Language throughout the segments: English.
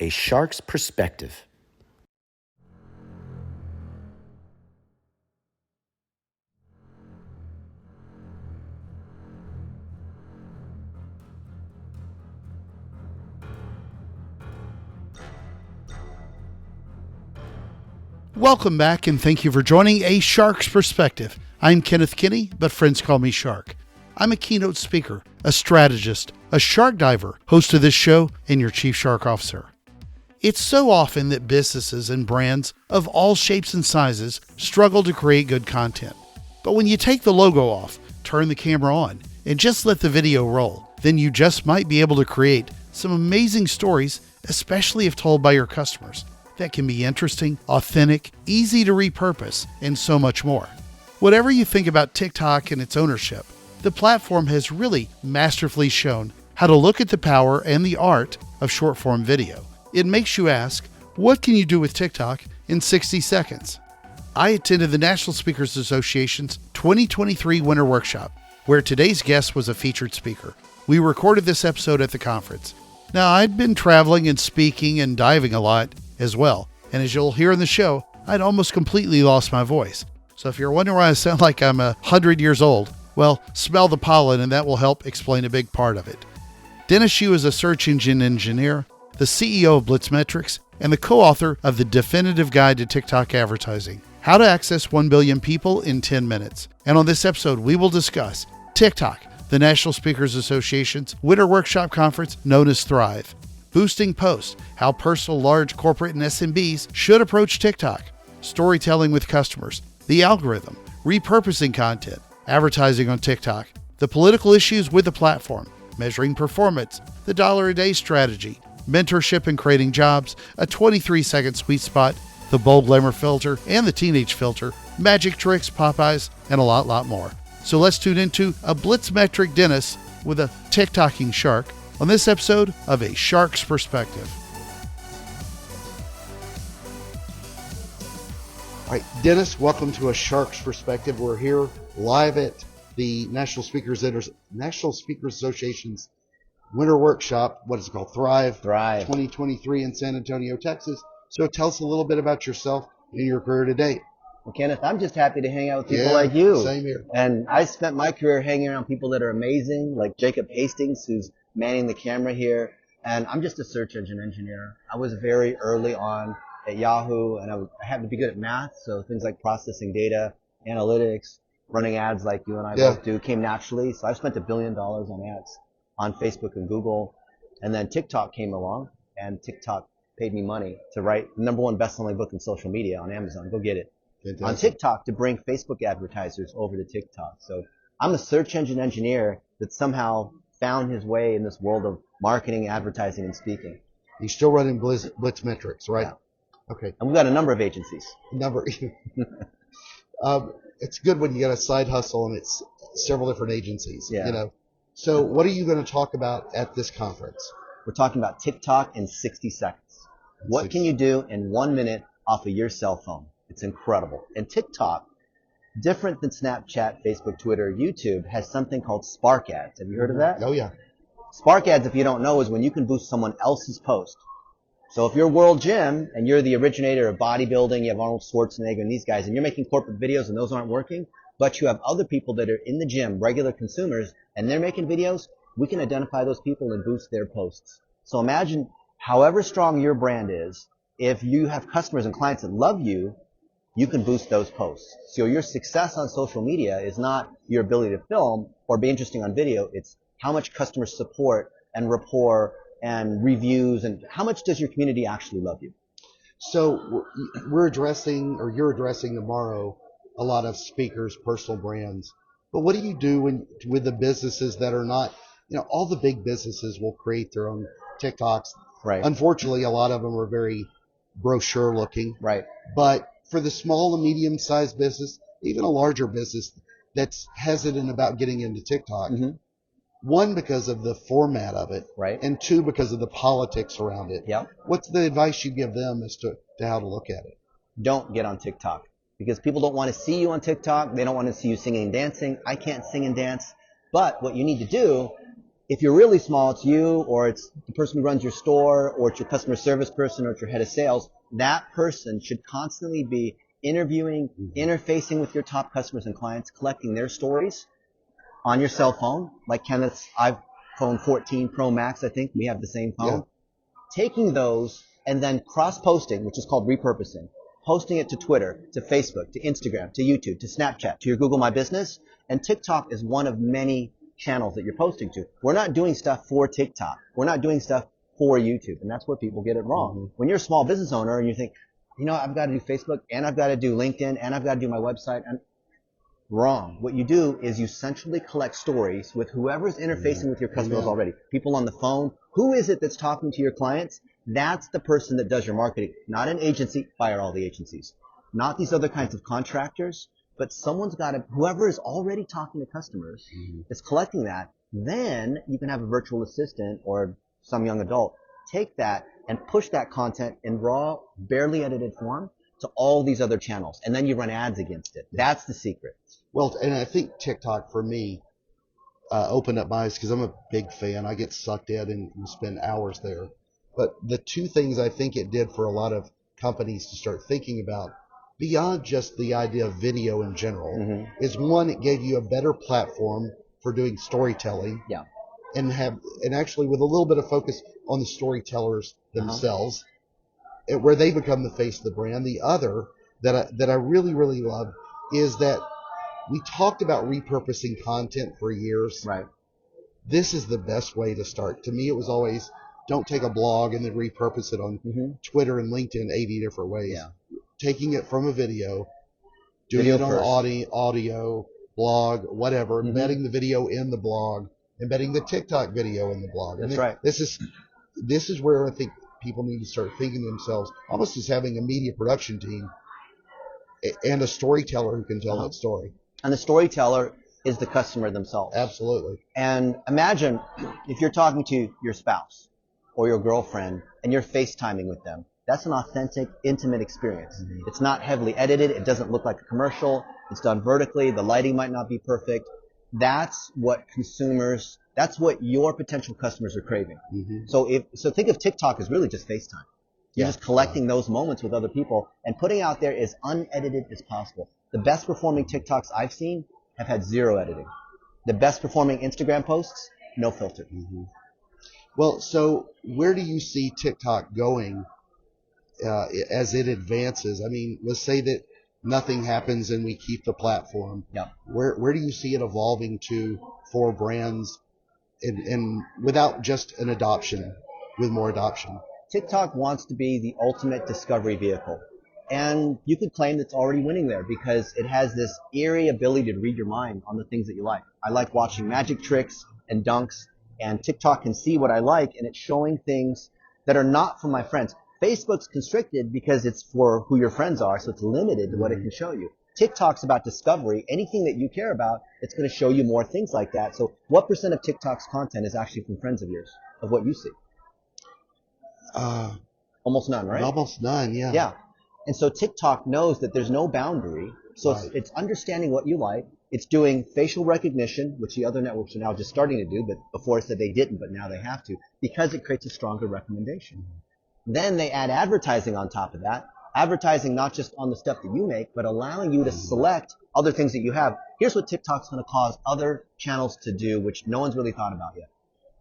A Shark's Perspective. Welcome back, and thank you for joining A Shark's Perspective. I'm Kenneth Kinney, but friends call me Shark. I'm a keynote speaker, a strategist, a shark diver, host of this show, and your chief shark officer. It's so often that businesses and brands of all shapes and sizes struggle to create good content. But when you take the logo off, turn the camera on, and just let the video roll, then you just might be able to create some amazing stories, especially if told by your customers, that can be interesting, authentic, easy to repurpose, and so much more. Whatever you think about TikTok and its ownership, the platform has really masterfully shown how to look at the power and the art of short-form video. It makes you ask, what can you do with TikTok in 60 seconds? I attended the National Speakers Association's 2023 Winter Workshop, where today's guest was a featured speaker. We recorded this episode at the conference. Now, I'd been traveling and speaking and diving a lot as well, and as you'll hear in the show, I'd almost completely lost my voice. So if you're wondering why I sound like I'm 100 years old, well, smell the pollen and that will help explain a big part of it. Dennis Yu is a search engine engineer, the CEO of Blitzmetrics, and the co-author of the Definitive Guide to TikTok Advertising, How to Access 1 Billion People in 10 Minutes. And on this episode, we will discuss TikTok, the National Speakers Association's Winter Workshop Conference known as Thrive, boosting posts, how personal, large, corporate, and SMBs should approach TikTok, storytelling with customers, the algorithm, repurposing content, advertising on TikTok, the political issues with the platform, measuring performance, the $1-a-day strategy, mentorship and creating jobs, a 23-second sweet spot, the bold glamour filter and the teenage filter, magic tricks, Popeyes, and a lot more. So let's tune into a Blitzmetric Dennis with a TikToking shark on this episode of A Shark's Perspective. All right, Dennis, welcome to A Shark's Perspective. We're here live at the National Speakers Association's Winter Workshop. What is it called? Thrive 2023 in San Antonio, Texas. So tell us a little bit about yourself and your career to date. Well, Kenneth, I'm just happy to hang out with people like you. Same here. And I spent my career hanging around people that are amazing, like Jacob Hastings, who's manning the camera here. And I'm just a search engine engineer. I was very early on at Yahoo, and I happened to be good at math, so things like processing data, analytics, running ads like you and I both do came naturally. So I've spent $1 billion on ads on Facebook and Google. And then TikTok came along, and TikTok paid me money to write the #1 best-selling book in social media on Amazon. Go get it. Fantastic. On TikTok to bring Facebook advertisers over to TikTok. So I'm a search engine engineer that somehow found his way in this world of marketing, advertising, and speaking. You're still running Blitzmetrics, right? Yeah. Okay. And we've got a number of agencies. It's good when you got a side hustle and it's several different agencies. Yeah. You know. So what are you going to talk about at this conference? We're talking about TikTok in 60 seconds. What can you do in 1 minute off of your cell phone? It's incredible. And TikTok, different than Snapchat, Facebook, Twitter, YouTube, has something called Spark Ads. Have you heard of that? Oh, yeah. Spark Ads, if you don't know, is when you can boost someone else's post. So if you're World Gym and you're the originator of bodybuilding, you have Arnold Schwarzenegger and these guys, and you're making corporate videos and those aren't working, but you have other people that are in the gym, regular consumers, and they're making videos, we can identify those people and boost their posts. So imagine, however strong your brand is, if you have customers and clients that love you, you can boost those posts. So your success on social media is not your ability to film or be interesting on video. It's how much customer support and rapport and reviews and how much does your community actually love you? So you're addressing tomorrow a lot of speakers, personal brands. But what do you do with the businesses that are not, all the big businesses will create their own TikToks. Right. Unfortunately, a lot of them are very brochure looking. Right. But for the small and medium-sized business, even a larger business that's hesitant about getting into TikTok, one, because of the format of it, right, and two, because of the politics around it. Yep. What's the advice you give them as to how to look at it? Don't get on TikTok because people don't want to see you on TikTok. They don't want to see you singing and dancing. I can't sing and dance. But what you need to do If you're really small, it's you, or it's the person who runs your store, or it's your customer service person, or it's your head of sales. That person should constantly be interviewing, interfacing with your top customers and clients, collecting their stories on your cell phone, like Kenneth's iPhone 14 Pro Max, I think. We have the same phone. Yeah. Taking those and then cross-posting, which is called repurposing, posting it to Twitter, to Facebook, to Instagram, to YouTube, to Snapchat, to your Google My Business. And TikTok is one of many channels that you're posting to. We're not doing stuff for TikTok. We're not doing stuff for YouTube. And that's where people get it wrong. When you're a small business owner and you think, you know, I've got to do Facebook and I've got to do LinkedIn and I've got to do my website. And wrong. What you do is you centrally collect stories with whoever's interfacing with your customers already. People on the phone. Who is it that's talking to your clients? That's the person that does your marketing. Not an agency. Fire all the agencies. Not these other kinds of contractors. But someone's got to, whoever is already talking to customers is collecting that. Then you can have a virtual assistant or some young adult take that and push that content in raw, barely edited form to all these other channels. And then you run ads against it. That's the secret. Well, and I think TikTok for me opened up my eyes because I'm a big fan. I get sucked in and spend hours there. But the two things I think it did for a lot of companies to start thinking about beyond just the idea of video in general is one, it gave you a better platform for doing storytelling. Yeah. And actually with a little bit of focus on the storytellers themselves, where they become the face of the brand. The other that I really, really love is that we talked about repurposing content for years. Right. This is the best way to start. To me, it was always don't take a blog and then repurpose it on Twitter and LinkedIn 80 different ways. Yeah. Taking it from a video, doing it on audio, blog, whatever, embedding the video in the blog, embedding the TikTok video in the blog. That's right. This is where I think people need to start thinking to themselves, almost as having a media production team and a storyteller who can tell that story. And the storyteller is the customer themselves. Absolutely. And imagine if you're talking to your spouse or your girlfriend and you're FaceTiming with them. That's an authentic, intimate experience. It's not heavily edited. It doesn't look like a commercial. It's done vertically. The lighting might not be perfect. That's what your potential customers are craving. So think of TikTok as really just FaceTime. You're just collecting those moments with other people and putting out there as unedited as possible. The best performing TikToks I've seen have had zero editing. The best performing Instagram posts, no filter. Well, so where do you see TikTok going as it advances? I mean, let's say that nothing happens and we keep the platform. Yeah. Where do you see it evolving to for brands and without just an adoption, with more adoption? TikTok wants to be the ultimate discovery vehicle. And you could claim it's already winning there because it has this eerie ability to read your mind on the things that you like. I like watching magic tricks and dunks, and TikTok can see what I like, and it's showing things that are not for my friends. Facebook's constricted because it's for who your friends are, so it's limited to what it can show you. TikTok's about discovery. Anything that you care about, it's going to show you more things like that. So what % of TikTok's content is actually from friends of yours, of what you see? Almost none, right? Almost none, yeah. Yeah. And so TikTok knows that there's no boundary. So it's understanding what you like. It's doing facial recognition, which the other networks are now just starting to do, but before it said they didn't, but now they have to, because it creates a stronger recommendation. Then they add advertising on top of that. Advertising not just on the stuff that you make, but allowing you to select other things that you have. Here's what TikTok's going to cause other channels to do, which no one's really thought about yet.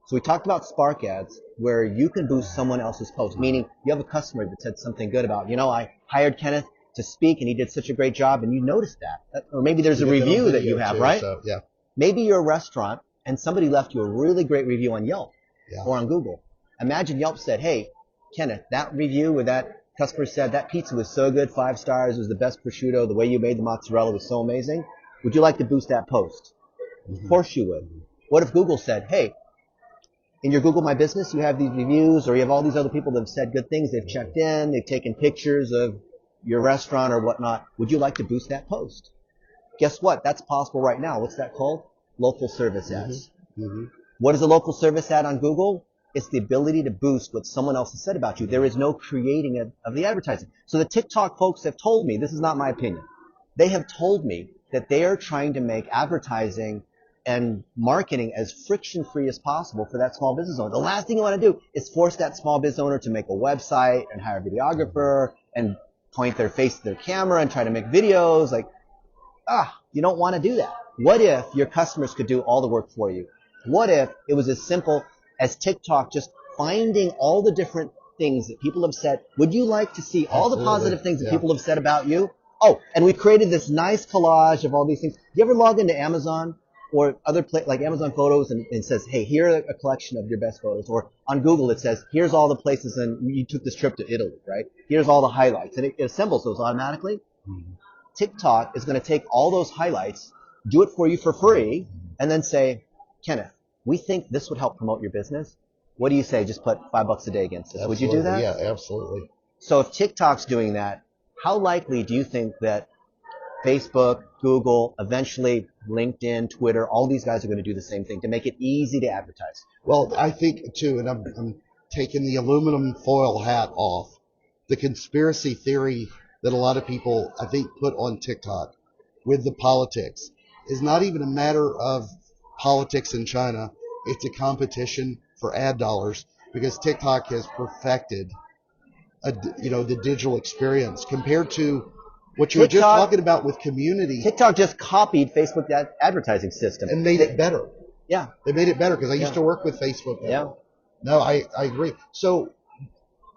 So we talked about Spark ads, where you can boost someone else's post, meaning you have a customer that said something good about, I hired Kenneth to speak and he did such a great job, and you noticed that. Or maybe there's a review that you have, too, right? So, yeah. Maybe you're a restaurant and somebody left you a really great review on Yelp or on Google. Imagine Yelp said, hey, Kenneth, that review where that customer said that pizza was so good, 5 stars, it was the best prosciutto, the way you made the mozzarella was so amazing. Would you like to boost that post? Of course you would. What if Google said, hey, in your Google My Business, you have these reviews, or you have all these other people that have said good things. They've checked in, they've taken pictures of your restaurant or whatnot. Would you like to boost that post? Guess what? That's possible right now. What's that called? Local service ads. What is a local service ad on Google? It's the ability to boost what someone else has said about you. There is no creating of the advertising. So the TikTok folks have told me, this is not my opinion, they have told me that they are trying to make advertising and marketing as friction-free as possible for that small business owner. The last thing you want to do is force that small business owner to make a website and hire a videographer and point their face to their camera and try to make videos. Like, you don't want to do that. What if your customers could do all the work for you? What if it was as simple as TikTok just finding all the different things that people have said? Would you like to see all the positive things that people have said about you? Oh, and we created this nice collage of all these things. You ever log into Amazon or other like Amazon Photos and it says, hey, here are a collection of your best photos. Or on Google it says, here's all the places and you took this trip to Italy, right? Here's all the highlights. And it assembles those automatically. Mm-hmm. TikTok is going to take all those highlights, do it for you for free, and then say, Kenneth, we think this would help promote your business. What do you say? Just put $5 a day against this. Would you do that? Yeah, absolutely. So if TikTok's doing that, how likely do you think that Facebook, Google, eventually LinkedIn, Twitter, all these guys are going to do the same thing to make it easy to advertise? Well, I think too, and I'm taking the aluminum foil hat off, the conspiracy theory that a lot of people, I think, put on TikTok with the politics is not even a matter of politics in China. It's a competition for ad dollars because TikTok has perfected the digital experience compared to what you were just talking about with community. TikTok just copied Facebook advertising system and made it better. Yeah. They made it better because I used to work with Facebook. Yeah. No, I agree. So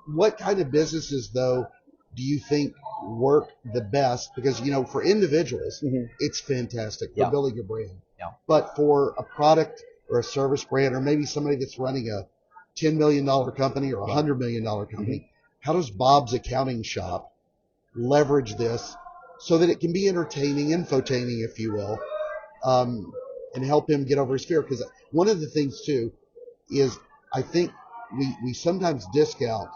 what kind of businesses, though, do you think work the best? Because, for individuals, it's fantastic for building a brand. Yeah. But for a product or a service brand or maybe somebody that's running a $10 million company or a $100 million company, how does Bob's Accounting Shop leverage this so that it can be entertaining, infotaining, if you will, and help him get over his fear? Because one of the things, too, is I think we sometimes discount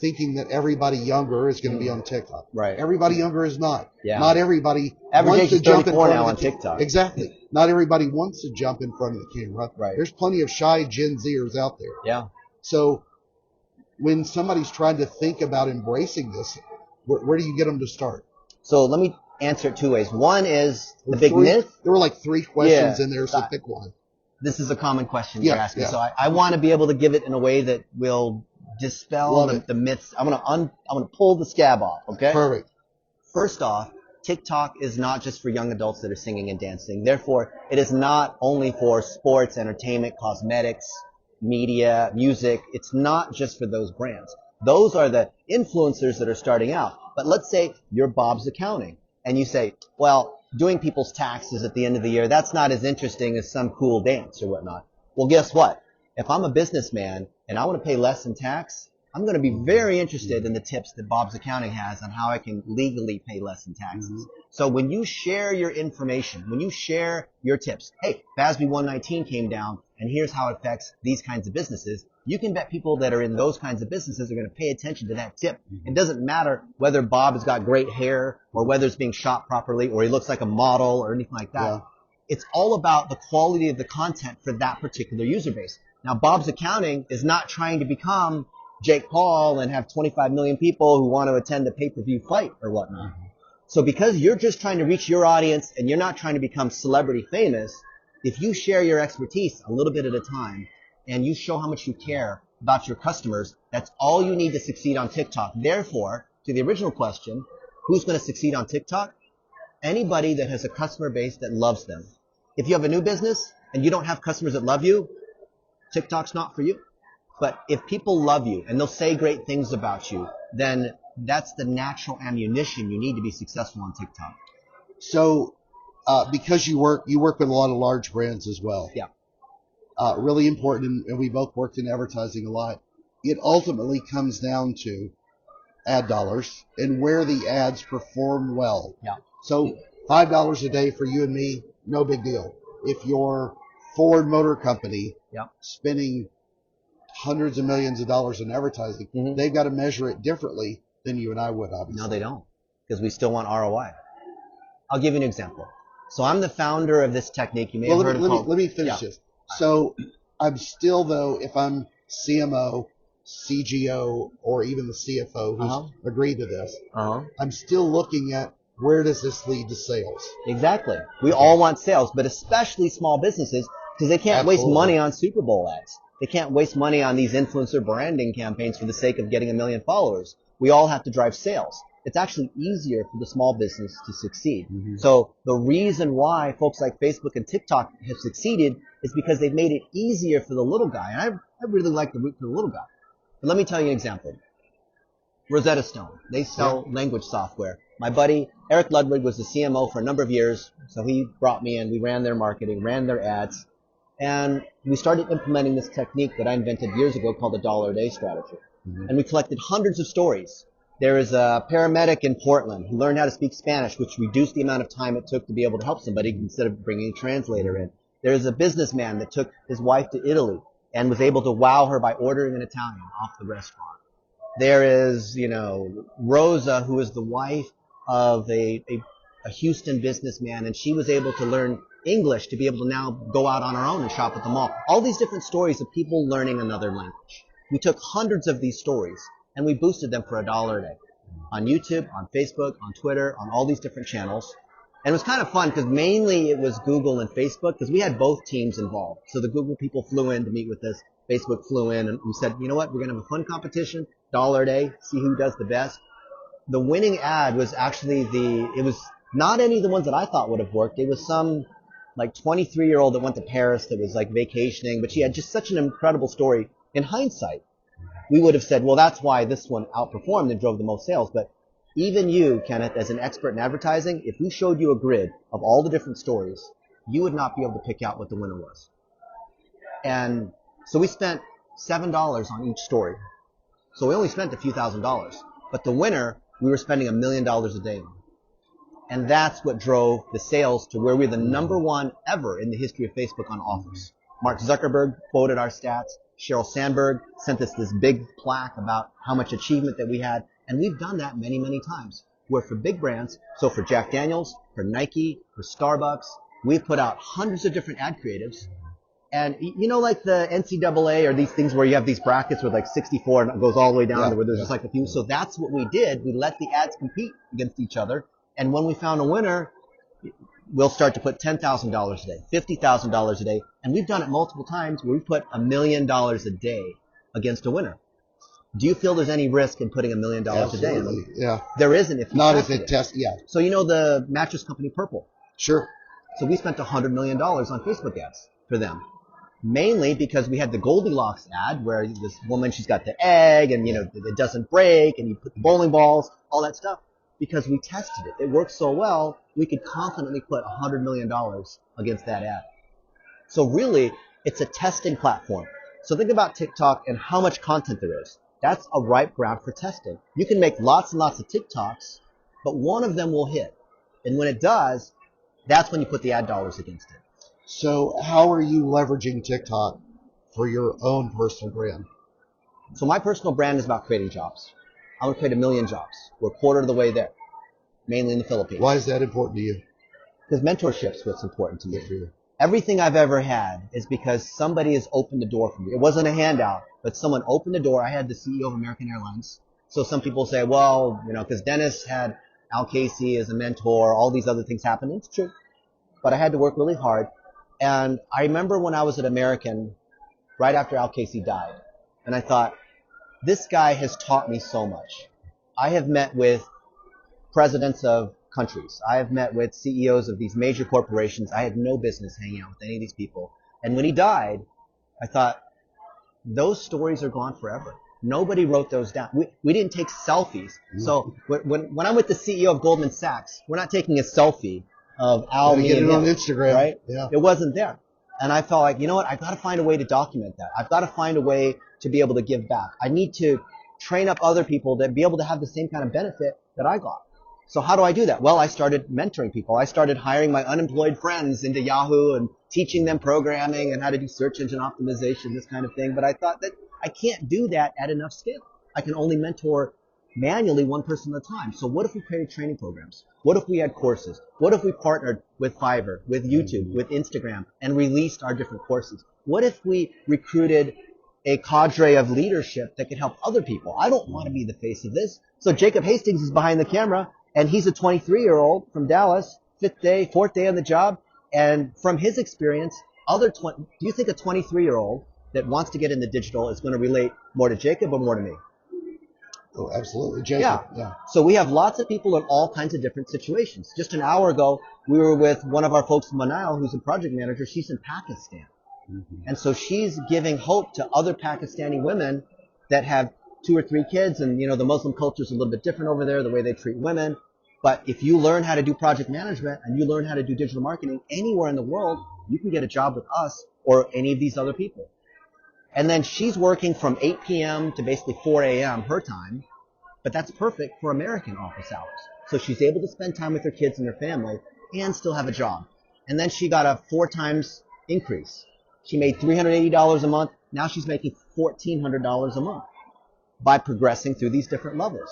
thinking that everybody younger is going to be on TikTok. Right. Everybody younger is not. Yeah. Not everybody Average wants age to jump in 34 front now of on the TikTok. Exactly. Not everybody wants to jump in front of the camera. Right. There's plenty of shy Gen Zers out there. Yeah. So when somebody's trying to think about embracing this, where do you get them to start? So let me answer it two ways. One is the big myth. There were like 3 questions in there, so pick one. This is a common question you're asking. Yeah. So I want to be able to give it in a way that will dispel the myths. I'm gonna pull the scab off. Okay. Perfect. First off, TikTok is not just for young adults that are singing and dancing. Therefore, it is not only for sports, entertainment, cosmetics, media, music. It's not just for those brands. Those are the influencers that are starting out. But let's say you're Bob's Accounting and you say, well, doing people's taxes at the end of the year, that's not as interesting as some cool dance or whatnot. Well, guess what? If I'm a businessman and I want to pay less in tax, I'm going to be very interested in the tips that Bob's Accounting has on how I can legally pay less in taxes. So when you share your information, when you share your tips, hey, FASB 119 came down and here's how it affects these kinds of businesses, you can bet people that are in those kinds of businesses are going to pay attention to that tip. It doesn't matter whether Bob has got great hair or whether it's being shot properly or he looks like a model or anything like that. Yeah. It's all about the quality of the content for that particular user base. Now, Bob's Accounting is not trying to become Jake Paul and have 25 million people who want to attend the pay-per-view fight or whatnot. So because you're just trying to reach your audience and you're not trying to become celebrity famous, if you share your expertise a little bit at a time and you show how much you care about your customers, that's all you need to succeed on TikTok. Therefore, to the original question, who's going to succeed on TikTok? Anybody that has a customer base that loves them. If you have a new business and you don't have customers that love you, TikTok's not for you. But if people love you and they'll say great things about you, then that's the natural ammunition you need to be successful on TikTok. So, because you work with a lot of large brands as well. Yeah. Really important, and we both worked in advertising a lot. It ultimately comes down to ad dollars and where the ads perform well. Yeah. So $5 a day for you and me, no big deal. If you're Ford Motor Company spending hundreds of millions of dollars in advertising, they've got to measure it differently than you and I would, obviously. No, they don't, because we still want ROI. I'll give you an example. So I'm the founder of this technique. You may have heard of it. Let me finish this. So I'm still, though, if I'm CMO, CGO, or even the CFO who's agreed to this, I'm still looking at where does this lead to sales? Exactly. We all want sales, but especially small businesses, because they can't waste Absolutely. money on Super Bowl ads. They can't waste money on these influencer branding campaigns for the sake of getting 1 million followers. We all have to drive sales. It's actually easier for the small business to succeed. So the reason why folks like Facebook and TikTok have succeeded is because they've made it easier for the little guy. And I really like the route for the little guy. But let me tell you an example. Rosetta Stone. They sell language software. My buddy Eric Ludwig was the CMO for a number of years, so he brought me in. We ran their marketing, ran their ads, and we started implementing this technique that I invented years ago called the dollar a day strategy. And we collected hundreds of stories. There is a paramedic in Portland who learned how to speak Spanish, which reduced the amount of time it took to be able to help somebody instead of bringing a translator in. There is a businessman that took his wife to Italy and was able to wow her by ordering an Italian off the restaurant. There is, Rosa, who is the wife of a Houston businessman, and she was able to learn English to be able to now go out on her own and shop at the mall. All these different stories of people learning another language. We took hundreds of these stories and we boosted them for $1 a day on YouTube, on Facebook, on Twitter, on all these different channels. And it was kind of fun because mainly it was Google and Facebook because we had both teams involved. So the Google people flew in to meet with us. Facebook flew in and we said, you know what, we're going to have a fun competition, $1 a day, see who does the best. The winning ad was actually it was not any of the ones that I thought would have worked. It was some like 23-year-old that went to Paris that was like vacationing, but she had just such an incredible story. In hindsight, we would have said, well, that's why this one outperformed and drove the most sales. But even you, Kenneth, as an expert in advertising, if we showed you a grid of all the different stories, you would not be able to pick out what the winner was. And so we spent $7 on each story. So we only spent a few $1,000s. But the winner, we were spending $1 million a day on. And that's what drove the sales to where we're the #1 ever in the history of Facebook on offers. Mark Zuckerberg quoted our stats. Sheryl Sandberg sent us this big plaque about how much achievement that we had. And we've done that many, many times. Where for big brands, so for Jack Daniels, for Nike, for Starbucks, we've put out hundreds of different ad creatives. And like the NCAA or these things where you have these brackets with like 64 and it goes all the way down to where there's just like a few. So that's what we did. We let the ads compete against each other. And when we found a winner, we'll start to put $10,000 a day, $50,000 a day. And we've done it multiple times where we put $1 million a day against a winner. Do you feel there's any risk in putting $1 million a day in them? Yeah. There isn't if you Not if tested it tests. Yeah. So the mattress company Purple. Sure. So we spent $100 million on Facebook ads for them. Mainly because we had the Goldilocks ad where this woman, she's got the egg and, it doesn't break and you put the bowling balls, all that stuff. Because we tested it. It worked so well, we could confidently put $100 million against that ad. So really, it's a testing platform. So think about TikTok and how much content there is. That's a ripe ground for testing. You can make lots and lots of TikToks, but one of them will hit. And when it does, that's when you put the ad dollars against it. So how are you leveraging TikTok for your own personal brand? So my personal brand is about creating jobs. I want to create 1 million jobs. We're a quarter of the way there, mainly in the Philippines. Why is that important to you? Because mentorship's what's important to me. Everything I've ever had is because somebody has opened the door for me. It wasn't a handout, but someone opened the door. I had the CEO of American Airlines. So some people say, well, because Dennis had Al Casey as a mentor, all these other things happened. It's true. But I had to work really hard. And I remember when I was at American, right after Al Casey died, and I thought, this guy has taught me so much. I have met with presidents of countries. I have met with CEOs of these major corporations. I had no business hanging out with any of these people. And when he died, I thought, those stories are gone forever. Nobody wrote those down. We didn't take selfies. So when I'm with the CEO of Goldman Sachs, we're not taking a selfie of Al, me, get and it on him, Instagram. right? Yeah. It wasn't there. And I felt like, I've got to find a way to document that. I've got to find a way to be able to give back. I need to train up other people to be able to have the same kind of benefit that I got. So how do I do that? Well, I started mentoring people. I started hiring my unemployed friends into Yahoo and teaching them programming and how to do search engine optimization, this kind of thing. But I thought that I can't do that at enough scale. I can only mentor manually one person at a time. So what if we created training programs? What if we had courses? What if we partnered with Fiverr, with YouTube, with Instagram, and released our different courses? What if we recruited a cadre of leadership that could help other people? I don't want to be the face of this. So Jacob Hastings is behind the camera, And he's a 23-year-old from Dallas, fourth day on the job. And from his experience, do you think a 23-year-old that wants to get into digital is going to relate more to Jacob or more to me? Oh, absolutely. Jacob. Yeah. So we have lots of people in all kinds of different situations. Just an hour ago, we were with one of our folks, Manal, who's a project manager. She's in Pakistan. And so she's giving hope to other Pakistani women that have 2 or 3 kids. And, the Muslim culture is a little bit different over there, the way they treat women. But if you learn how to do project management and you learn how to do digital marketing anywhere in the world, you can get a job with us or any of these other people. And then she's working from 8 p.m. to basically 4 a.m. her time, but that's perfect for American office hours. So she's able to spend time with her kids and her family and still have a job. And then she got a 4 times increase. She made $380 a month. Now she's making $1,400 a month by progressing through these different levels.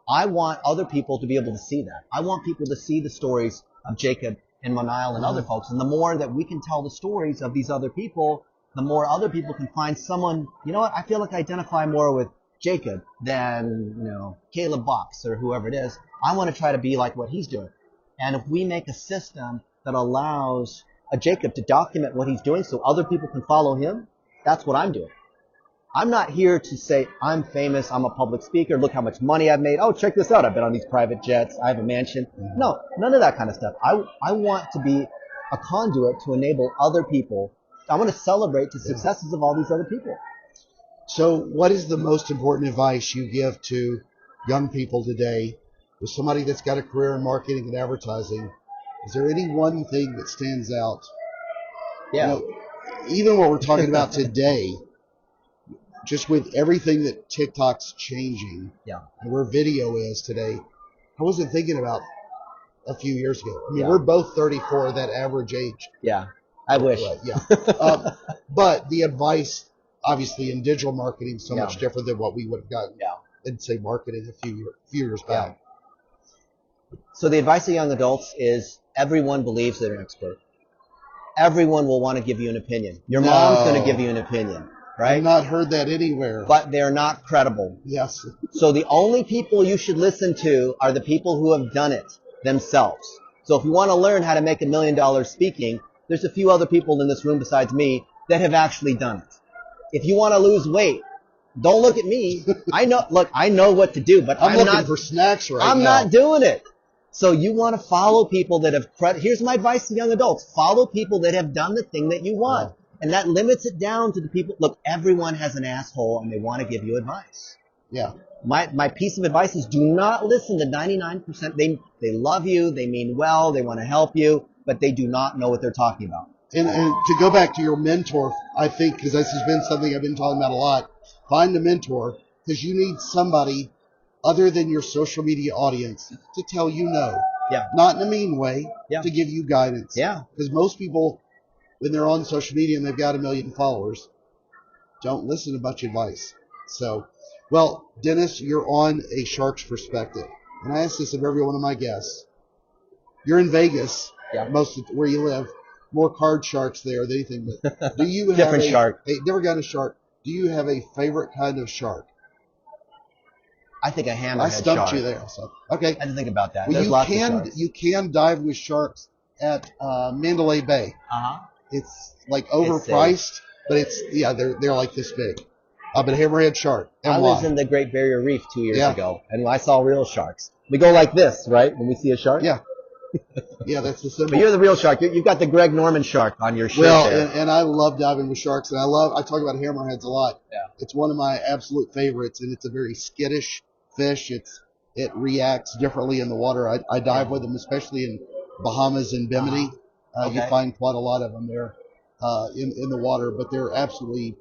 I want other people to be able to see that. I want people to see the stories of Jacob and Manal and other folks. And the more that we can tell the stories of these other people, the more other people can find someone, I feel like I identify more with Jacob than, Caleb Box or whoever it is. I want to try to be like what he's doing. And if we make a system that allows a Jacob to document what he's doing so other people can follow him, that's what I'm doing. I'm not here to say I'm famous, I'm a public speaker, look how much money I've made. Oh, check this out, I've been on these private jets, I have a mansion. No, none of that kind of stuff. I want to be a conduit to enable other people. I want to celebrate the successes of all these other people. So what is the most important advice you give to young people today, with somebody that's got a career in marketing and advertising? Is there any one thing that stands out? Yeah. Even what we're talking about today, just with everything that TikTok's changing, and where video is today, I wasn't thinking about a few years ago. I mean, we're both 34, that average age. Yeah, I wish. Right, yeah. But the advice, obviously, in digital marketing is so much different than what we would have gotten in, say, marketing a few years back. So the advice of young adults is everyone believes they're an expert. Everyone will want to give you an opinion. Your mom's going to give you an opinion, right? I've not heard that anywhere. But they're not credible. Yes. So the only people you should listen to are the people who have done it themselves. So if you want to learn how to make $1 million speaking, there's a few other people in this room besides me that have actually done it. If you want to lose weight, don't look at me. I know what to do, but I'm looking for snacks right now. I'm not doing it. So you want to follow people that have, here's my advice to young adults, follow people that have done the thing that you want. And that limits it down to the people, look, everyone has an asshole and they want to give you advice. Yeah. My piece of advice is do not listen to 99%. They love you, they mean well, they want to help you, but they do not know what they're talking about. And to go back to your mentor, I think, because this has been something I've been talking about a lot, find a mentor, because you need somebody other than your social media audience to tell you no. Yeah. Not in a mean way, Yeah. to give you guidance. Yeah. Because most people, when they're on social media and they've got 1 million followers, don't listen to much advice. So, well, Dennis, you're on a Shark's Perspective. And I ask this of every one of my guests. You're in Vegas, most of where you live. More card sharks there than anything. But do you have Different shark. Never got a shark. Do you have a favorite kind of shark? I think a hammerhead I stumped shark. you there. So okay. I didn't think about that. Well, There's lots of sharks. you can dive with sharks at Mandalay Bay. It's like overpriced, but they're like this big. But hammerhead shark. I was in the Great Barrier Reef 2 years ago, and I saw real sharks. We go like this, right, when we see a shark? Yeah. Yeah, that's the symbol. But you're the real shark. You've got the Greg Norman shark on your shirt there. And I love diving with sharks, and I talk about hammerheads a lot. Yeah. It's one of my absolute favorites, and it's a very skittish fish. It reacts differently in the water. I dive with them, especially in Bahamas and Bimini. You find quite a lot of them there in the water, but they're absolutely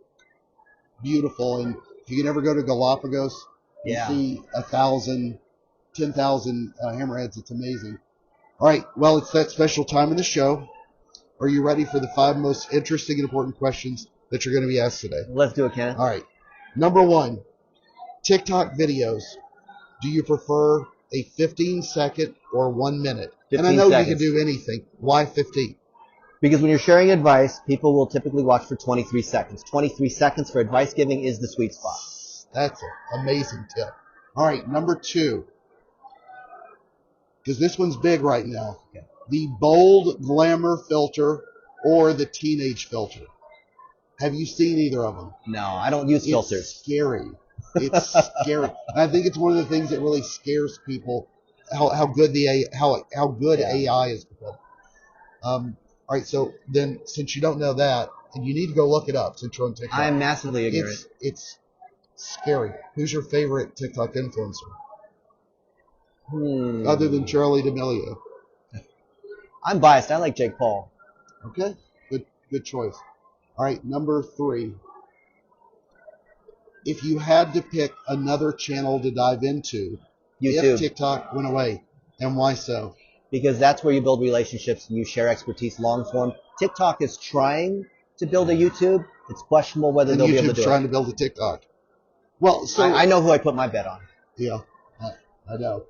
beautiful. And if you can ever go to Galapagos and see 1,000, 10,000 hammerheads, it's amazing. All right, well, it's that special time in the show. Are you ready for the 5 most interesting and important questions that you're going to be asked today? Let's do it, Kenneth. All right. Number 1, TikTok videos. Do you prefer a 15-second or 1 minute? 15 and I know seconds. you can do anything. Why 15? Because when you're sharing advice, people will typically watch for 23 seconds. 23 seconds for advice giving is the sweet spot. That's an amazing tip. All right, number 2. because this one's big right now. Okay. The bold glamour filter or the teenage filter. Have you seen either of them? No, I don't use filters. It's scary. It's scary. And I think it's one of the things that really scares people. How good AI is become. All right, so then since you don't know that, and you need to go look it up since you're on TikTok. I'm massively ignorant. It's scary. Who's your favorite TikTok influencer? Other than Charlie D'Amelio. I'm biased. I like Jake Paul. Okay, good choice. All right, number 3. If you had to pick another channel to dive into, YouTube. if TikTok went away, and why so? Because that's where you build relationships and you share expertise long form. TikTok is trying to build a YouTube. It's questionable whether And they'll be able to YouTube's do trying it. to build a TikTok. Well, so I know who I put my bet on. Yeah, I know.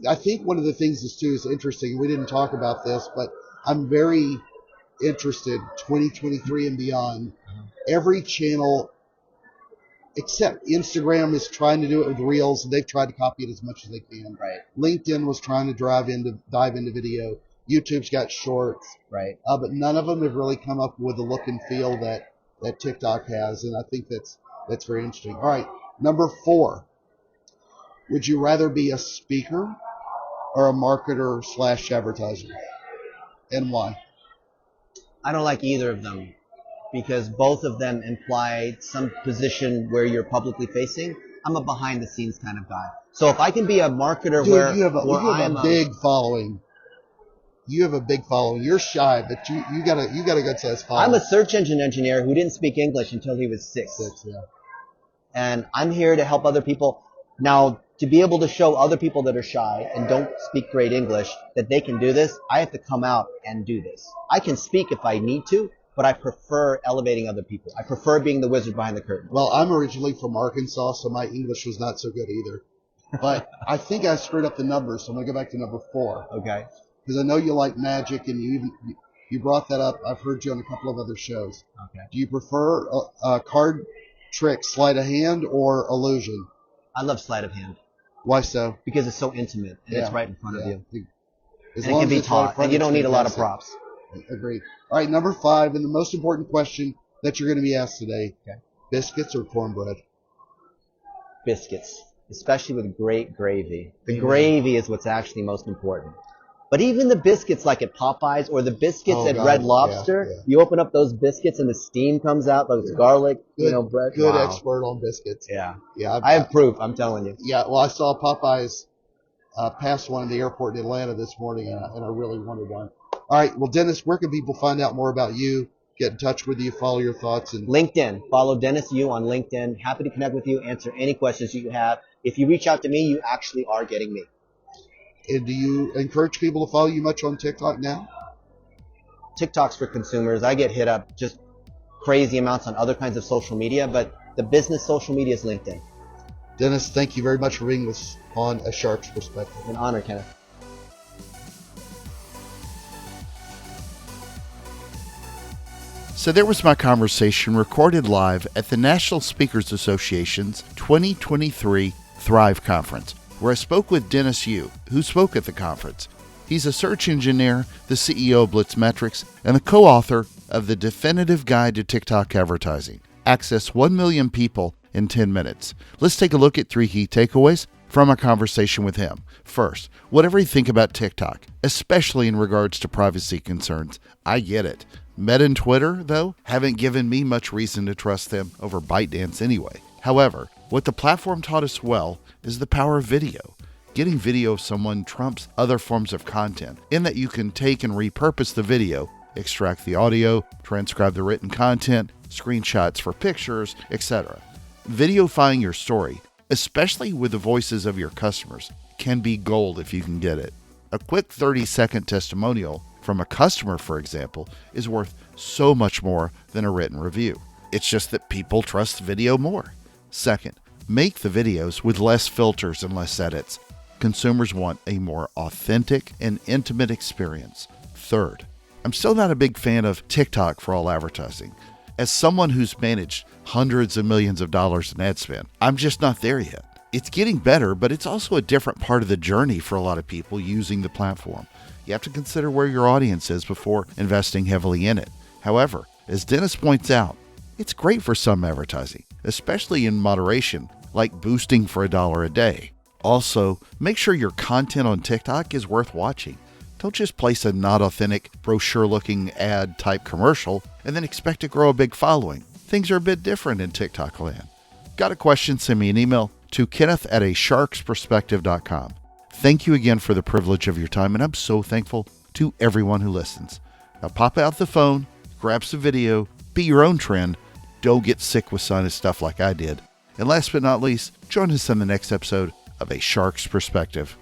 I think one of the things is too is interesting. We didn't talk about this, but I'm very interested. 2023 and beyond, every channel except Instagram is trying to do it with Reels, and they've tried to copy it as much as they can. Right. LinkedIn was trying to dive into video. YouTube's got Shorts. Right. But none of them have really come up with the look and feel that TikTok has, and I think that's very interesting. All right, number 4. Would you rather be a speaker or a marketer / advertiser, and why? I don't like either of them because both of them imply some position where you're publicly facing. I'm a behind the scenes kind of guy. So if I can be a marketer Dude, where you have I'm a big following. You have a big following. You're shy, but you got a good size following. I'm a search engine engineer who didn't speak English until he was 6. 6, yeah. And I'm here to help other people. Now, to be able to show other people that are shy and don't speak great English that they can do this, I have to come out and do this. I can speak if I need to, but I prefer elevating other people. I prefer being the wizard behind the curtain. Well, I'm originally from Arkansas, so my English was not so good either. But I think I screwed up the numbers, so I'm going to go back to number 4. Okay. Because I know you like magic, and you brought that up. I've heard you on a couple of other shows. Okay. Do you prefer a card trick, sleight of hand, or illusion? I love sleight of hand Why so? because it's so intimate and it's Yeah, right in front of yeah. you. As And it long can as be it's right in taught, front, and you it's don't need a lot of fantastic. props. Agreed. All right, number 5, and the most important question that you're going to be asked today: Okay. biscuits or cornbread? Biscuits, especially with great gravy. The Amen. gravy is what's actually most important. But even the biscuits like at Popeyes or the biscuits Oh, at God, Red Lobster, yeah. you open up those biscuits and the steam comes out, those garlic, bread. Good Wow. expert on biscuits. Yeah. Yeah, I have proof, I'm telling you. Yeah, well, I saw Popeyes pass one in the airport in Atlanta this morning, and I really wanted one. All right, well, Dennis, where can people find out more about you, get in touch with you, follow your thoughts? And LinkedIn. Follow Dennis Yu on LinkedIn. Happy to connect with you, answer any questions you have. If you reach out to me, you actually are getting me. do you encourage people to follow you much on TikTok now? TikTok's for consumers. I get hit up just crazy amounts on other kinds of social media, but the business social media is LinkedIn. Dennis, thank you very much for being with us on A Shark's Perspective. An honor, Kenneth. So there was my conversation recorded live at the National Speakers Association's 2023 Thrive Conference, where I spoke with Dennis Yu, who spoke at the conference. He's a search engineer, the CEO of Blitzmetrics, and the co-author of The Definitive Guide to TikTok Advertising. Access 1 million people in 10 minutes. Let's take a look at 3 key takeaways from a conversation with him. First, whatever you think about TikTok, especially in regards to privacy concerns, I get it. Meta and Twitter, though, haven't given me much reason to trust them over ByteDance anyway. However, what the platform taught us well is the power of video. Getting video of someone trumps other forms of content in that you can take and repurpose the video, extract the audio, transcribe the written content, screenshots for pictures, etc. Videofying your story, especially with the voices of your customers, can be gold if you can get it. A quick 30-second testimonial from a customer, for example, is worth so much more than a written review. It's just that people trust video more. Second, make the videos with less filters and less edits. Consumers want a more authentic and intimate experience. Third, I'm still not a big fan of TikTok for all advertising. As someone who's managed hundreds of millions of dollars in ad spend, I'm just not there yet. It's getting better, but it's also a different part of the journey for a lot of people using the platform. You have to consider where your audience is before investing heavily in it. However, as Dennis points out, it's great for some advertising, especially in moderation, like boosting for $1 a day. Also, make sure your content on TikTok is worth watching. Don't just place a not authentic, brochure-looking ad type commercial and then expect to grow a big following. Things are a bit different in TikTok land. Got a question? Send me an email to kenneth@asharksperspective.com. Thank you again for the privilege of your time, and I'm so thankful to everyone who listens. Now pop out the phone, grab some video, be your own trend. Don't get sick with sinus stuff like I did. And last but not least, join us in the next episode of A Shark's Perspective.